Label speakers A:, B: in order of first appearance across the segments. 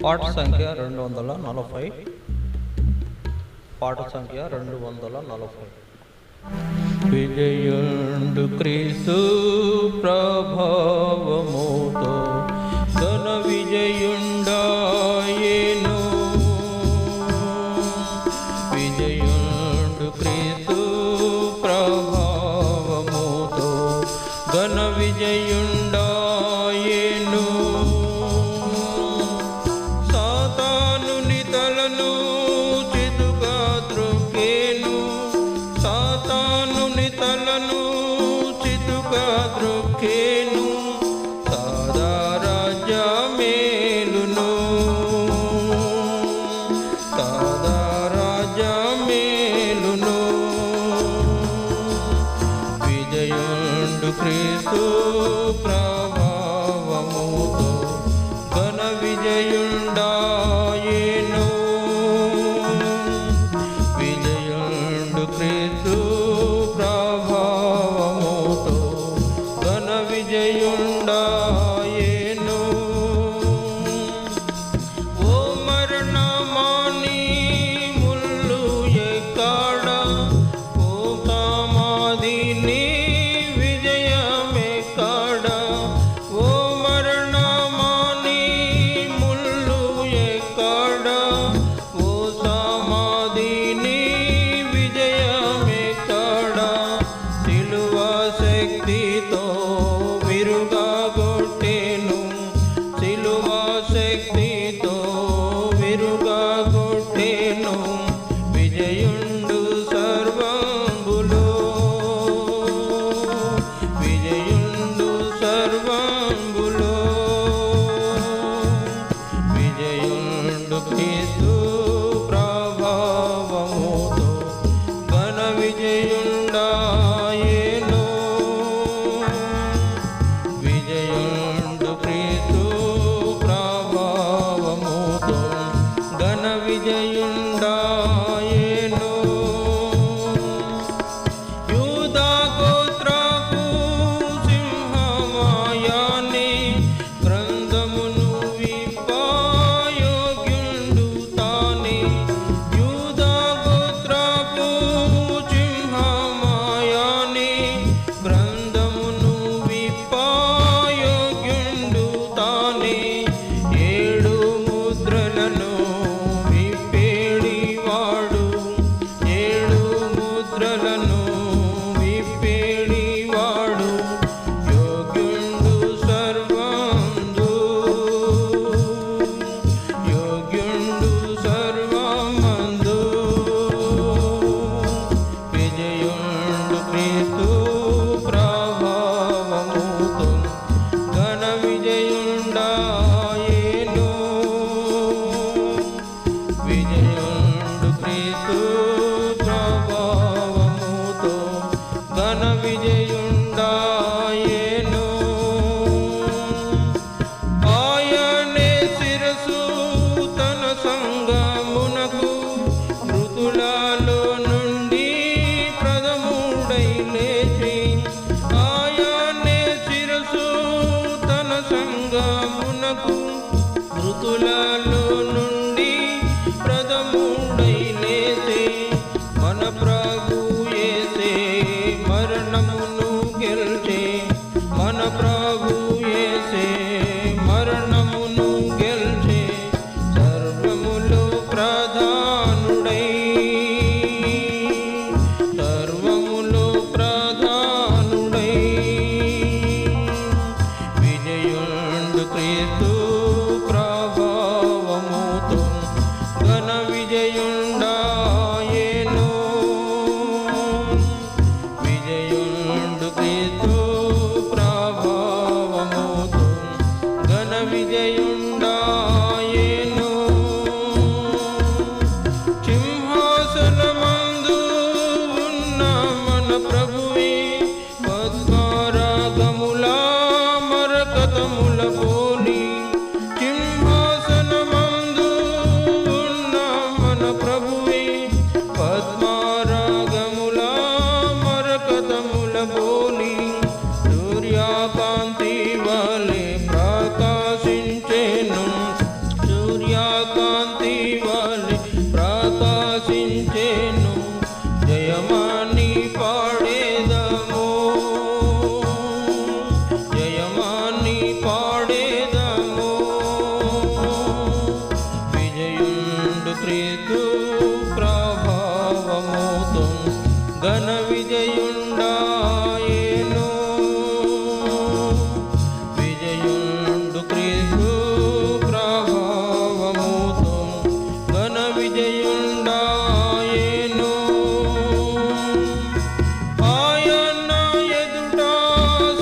A: పాట సంఖ్య 240. పాట సంఖ్య 240. విజయుండు క్రీస్తు ప్రభావముతో ఘన విజయుండాయేను. విజయుండు క్రీస్తు ప్రభావముతో ఘన విజయుండాయేను. సాతానుని తలను చితుగా త్రొక్కేను. సాతానుని తలను చితుగా త్రొక్కేను. సాదా రాజ్యమేలును. సాదా రాజ్యమేలును. విజయుండు క్రీస్తు ప్రభావముతో ఘన విజయుండాయేను. విజయుండు క్రీస్తు ప్రభావముతో ఘన విజయుండాయేను. ఓ మరణమాని ముల్లు ఎక్కడ, ఓ కామాదిని విజయమెక్కడ. ఓ మరణమాని ముల్లు ఎక్కడ, ఓ సమాధిని విజయమెక్కడ. సిలువ శక్తితో విరుగా కొట్టెను. సిలువ శక్తితో విరుగా కొట్టెను. విజయుండు సర్వంబులో. విజయుండు సర్వంబులో. విజయుండు క్రీస్తు ప్రభావముతో ఘన విజయుండాయేను. విజయుండు క్రీస్తు ప్రభావముతో ఘన విజయుండాయేను. యూదా గోత్రపు సింహమాయాని గ్రంథమును విప్పాయోగ్యుండు తానే. యూదా గోత్రపు సింహమాయాని ఘన విజయుండాయెను. విజయుండు క్రీస్తు ప్రభావముతో ఘన విజయుండాయెను. ఆయన ఎదుట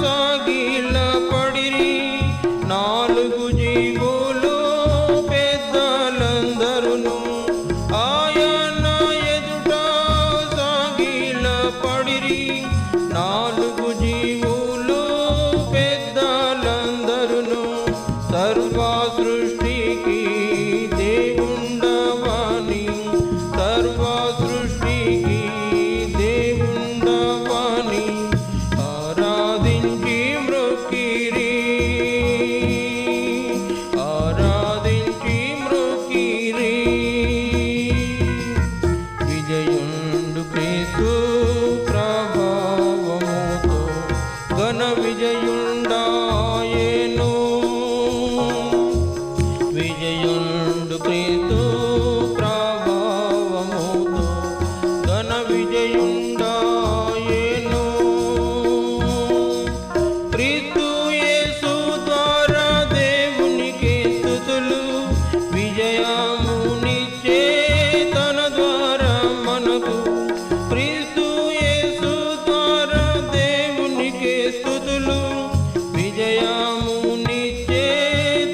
A: సాగిల పడిరి నాలుగు జీవులు పెద్దలందరును. ఆయన ఎదుట సాగిల పడిరి నాలుగు జీవులు పెద్దలందరును. సర్వ సృష్టికి దేవుండవని సర్వ సృష్టికి దేవుండవని ఆరాధించి మ్రొక్కిరి ఆరాధించి మ్రొక్కిరి. విజయుండు క్రీస్తు ప్రభావముతో ఘన విజయుండాయెను. విజయుండు క్రీస్తు ప్రభావముతో ఘన విజయుండాయెను. క్రీస్తు యేసు ద్వారా దేవునికి స్తుతులు విజయమునిచ్చే తన ద్వారా మనకు. క్రీస్తు యేసు ద్వారా దేవునికి స్తుతులు విజయమునిచ్చే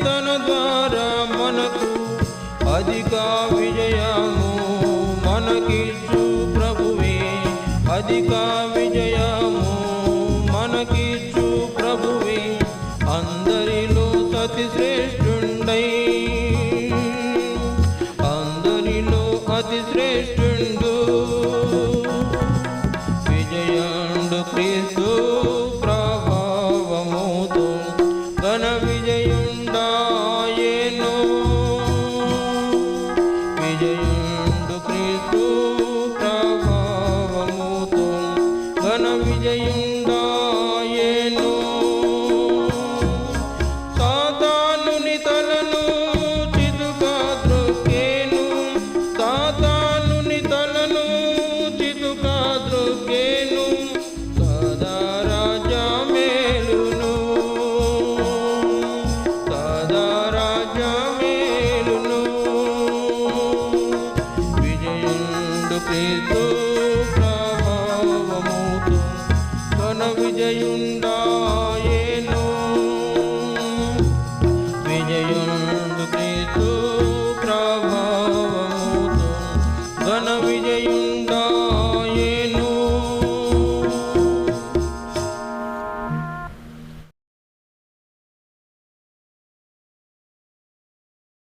A: తన ద్వారా మనకు. అధిక విజయము మనకిచ్చు ప్రభువే అధిక విజయము మనకిచ్చు ప్రభువే. అందరిలో అతి శ్రేష్ఠుండై అందరిలో అతి శ్రేష్ఠుండు విజయుండు క్రీస్తు ప్రభావముతో ఘన విజయుండాయెను. విజయుండు క్రీస్తు ప్రభావముతో ఘన విజయుండాయెను.